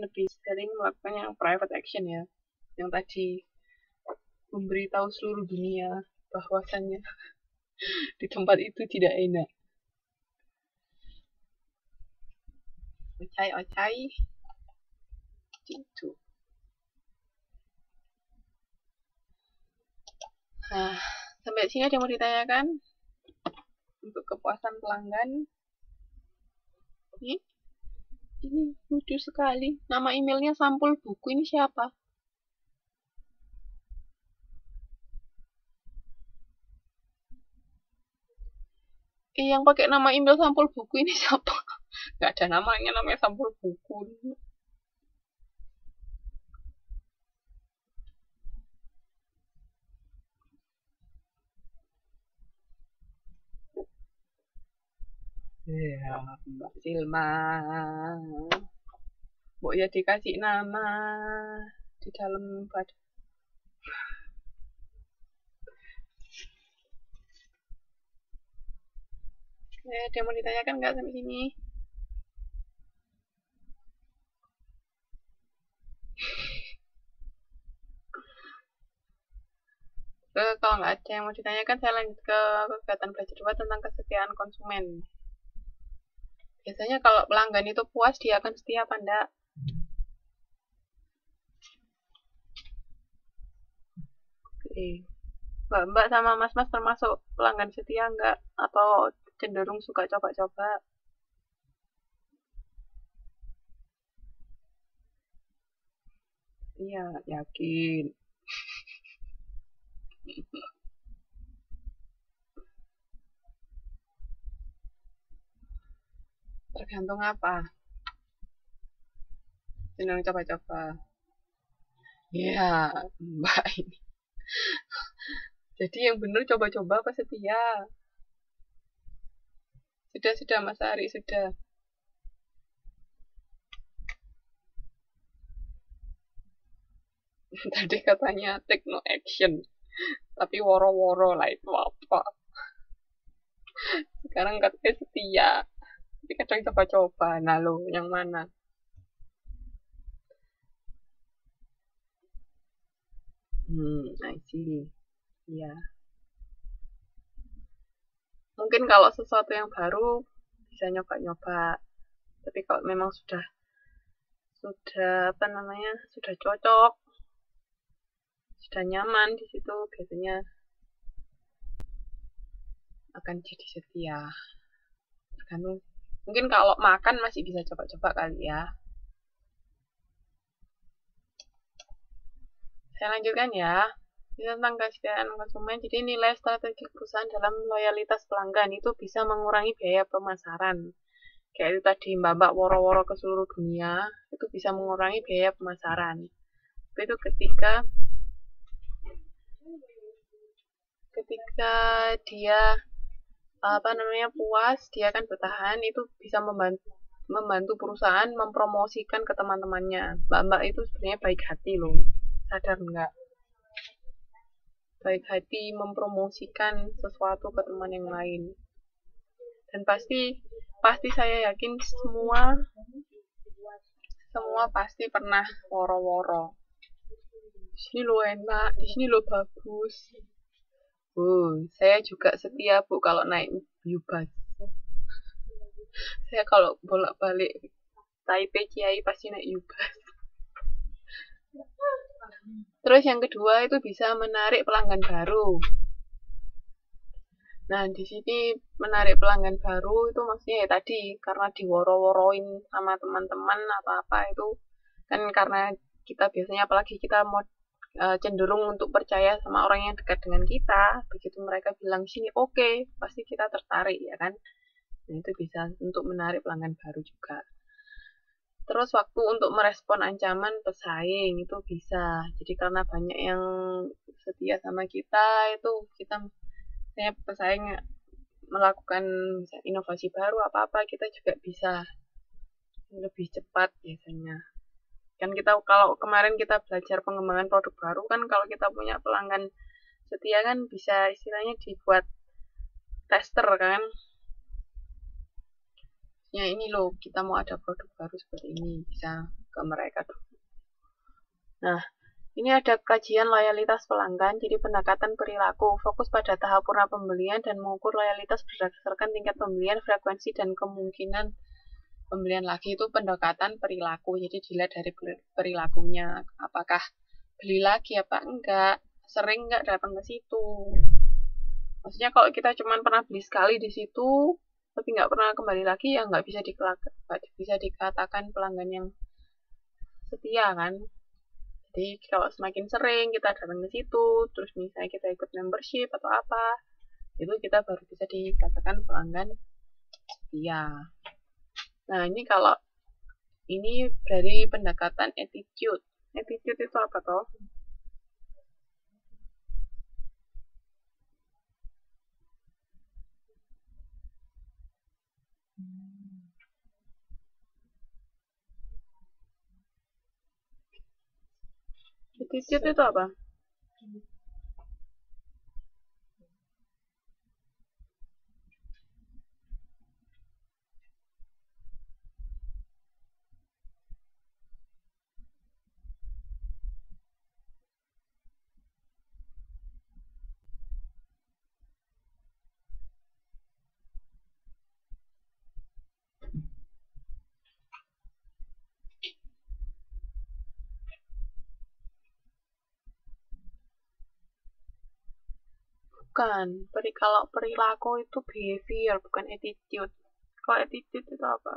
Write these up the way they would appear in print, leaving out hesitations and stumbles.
lebih sering melakukan yang private action ya, yang tadi memberitahu seluruh dunia bahwasannya di tempat itu tidak enak. Ocai gitu. Nah, sampai sini ada yang mau ditanyakan untuk kepuasan pelanggan? Ini lucu sekali. Nama emailnya sampul buku. Ini siapa? Yang pakai nama email sampul buku ini siapa? Nggak ada namanya sampul buku. Ya, Mbak Silma. Mbok ya dikasih nama di dalam badan. Ada yang mau ditanyakan nggak sampai sini? Kalau nggak ada yang mau ditanyakan, saya lanjut ke kegiatan belajar 2 tentang kesetiaan konsumen. Biasanya kalau pelanggan itu puas, dia akan setia apa enggak? Oke. Mbak sama mas-mas termasuk pelanggan setia enggak? Atau cenderung suka coba-coba? Iya, yakin. Tergantung apa? Cenderung coba-coba. Iya, Mbak ini. Jadi yang bener coba-coba apa setia? Sudah Mas Ari, sudah. Tadi katanya take no action. Tapi woro-woro lah itu apa? Sekarang katanya setia. Tapi kadang coba-coba. Nah lo, yang mana? I see. Iya. Mungkin kalau sesuatu yang baru bisa nyoba-nyoba. Tapi kalau memang sudah apa namanya, sudah cocok, sudah nyaman di situ, biasanya akan jadi setia. Tergantung. Mungkin kalau makan masih bisa coba-coba kali ya. Saya lanjutkan ya. Ini tentang kesetiaan konsumen. Jadi nilai strategi perusahaan dalam loyalitas pelanggan itu bisa mengurangi biaya pemasaran. Kayak itu tadi mbak-mbak woro-woro ke seluruh dunia, itu bisa mengurangi biaya pemasaran. Itu ketika dia puas, dia akan bertahan, itu bisa membantu perusahaan mempromosikan ke teman-temannya. Mbak-mbak itu sebenarnya baik hati loh, sadar nggak? Baik hati mempromosikan sesuatu ke teman yang lain. Dan pasti saya yakin semua pasti pernah woro-woro. Di sini lo enak, di sini lo bagus. Saya juga setia Bu kalau naik Ubus. Saya kalau bolak-balik Taipei Kiai pasti naik Ubus. Terus yang kedua itu bisa menarik pelanggan baru. Nah, di sini menarik pelanggan baru itu maksudnya ya tadi karena diworo-woroin sama teman-teman atau apa itu kan karena kita biasanya apalagi kita mau cenderung untuk percaya sama orang yang dekat dengan kita, begitu mereka bilang sini oke, pasti kita tertarik ya kan. Nah, itu bisa untuk menarik pelanggan baru juga. Terus waktu untuk merespon ancaman pesaing itu bisa. Jadi karena banyak yang setia sama kita, itu kita pesaing melakukan inovasi baru apa-apa, kita juga bisa lebih cepat biasanya. Kan kita kalau kemarin kita belajar pengembangan produk baru kan kalau kita punya pelanggan setia kan bisa istilahnya dibuat tester kan. Ya ini loh, kita mau ada produk baru seperti ini, bisa ke mereka dulu. Nah, ini ada kajian loyalitas pelanggan, jadi pendekatan perilaku, fokus pada tahap purna pembelian dan mengukur loyalitas berdasarkan tingkat pembelian, frekuensi, dan kemungkinan pembelian lagi. Itu pendekatan perilaku, jadi dilihat dari perilakunya, apakah beli lagi apa enggak, sering enggak datang ke situ. Maksudnya kalau kita cuma pernah beli sekali di situ, tapi nggak pernah kembali lagi, ya nggak bisa dikatakan pelanggan yang setia kan. Jadi kalau semakin sering kita datang ke situ, terus misalnya kita ikut membership atau apa, itu kita baru bisa dikatakan pelanggan setia. Nah, ini kalau ini dari pendekatan attitude. Attitude itu apa toh? Attitude itu apa? Bukan. Kalau perilaku itu behavior, bukan attitude. Kalau attitude itu apa?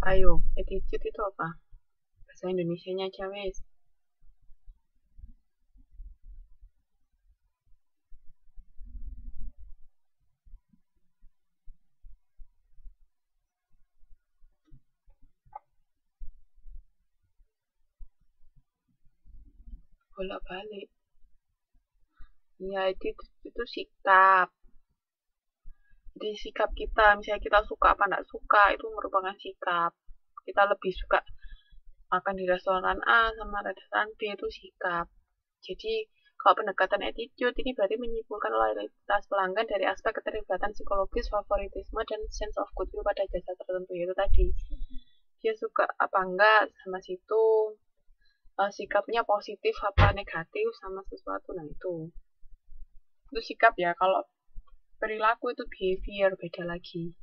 Ayo, attitude itu apa? Bahasa Indonesianya aja wes. Bolak-balik. Ya, itu sikap. Jadi sikap kita, misalnya kita suka apa enggak suka, itu merupakan sikap. Kita lebih suka makan di restoran A sama restoran B, itu sikap. Jadi kalau pendekatan attitude ini berarti menyimpulkan loyalitas pelanggan dari aspek keterlibatan psikologis, favoritisme, dan sense of goodwill pada jasa tertentu. Yaitu tadi, dia suka apa enggak sama situ, sikapnya positif apa negatif sama sesuatu. Nah, itu sikap ya. Kalau perilaku itu behavior, beda lagi.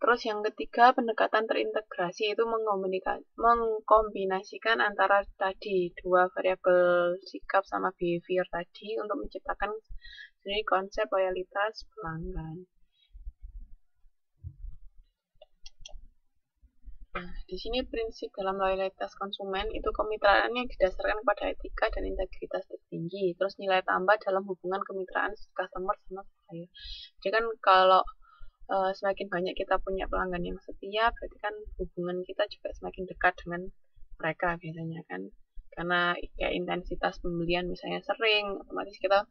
Terus yang ketiga, pendekatan terintegrasi itu mengkombinasikan antara tadi dua variabel sikap sama behavior tadi untuk menciptakan jadi konsep loyalitas pelanggan. Nah, di sini prinsip dalam loyalitas konsumen itu kemitraan yang didasarkan pada etika dan integritas tertinggi. Terus nilai tambah dalam hubungan kemitraan customer sama supplier. Jadi kan kalau semakin banyak kita punya pelanggan yang setia, berarti kan hubungan kita juga semakin dekat dengan mereka biasanya kan. Karena ya intensitas pembelian misalnya sering, otomatis kita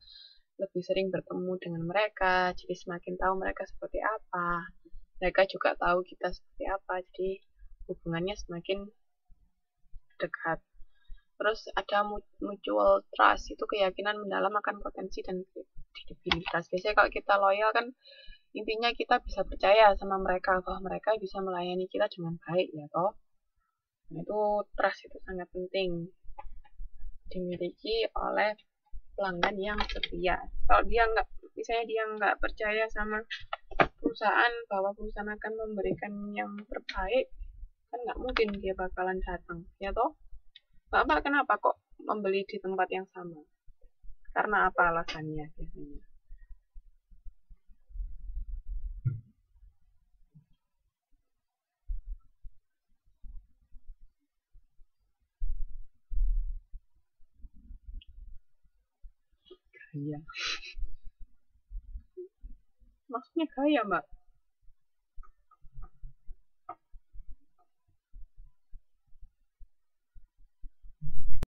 lebih sering bertemu dengan mereka, jadi semakin tahu mereka seperti apa. Mereka juga tahu kita seperti apa, jadi hubungannya semakin dekat. Terus ada mutual trust, itu keyakinan mendalam akan potensi dan kredibilitas. Biasanya kalau kita loyal kan intinya kita bisa percaya sama mereka bahwa mereka bisa melayani kita dengan baik ya toh. Nah, itu trust itu sangat penting dimiliki oleh pelanggan yang setia. Kalau dia nggak, misalnya dia nggak percaya sama perusahaan bahwa perusahaan akan memberikan yang terbaik, kan nggak mungkin dia bakalan datang ya toh. Bapak kenapa kok membeli di tempat yang sama? Karena apa alasannya biasanya? Gaya. Maksudnya gaya, Mbak?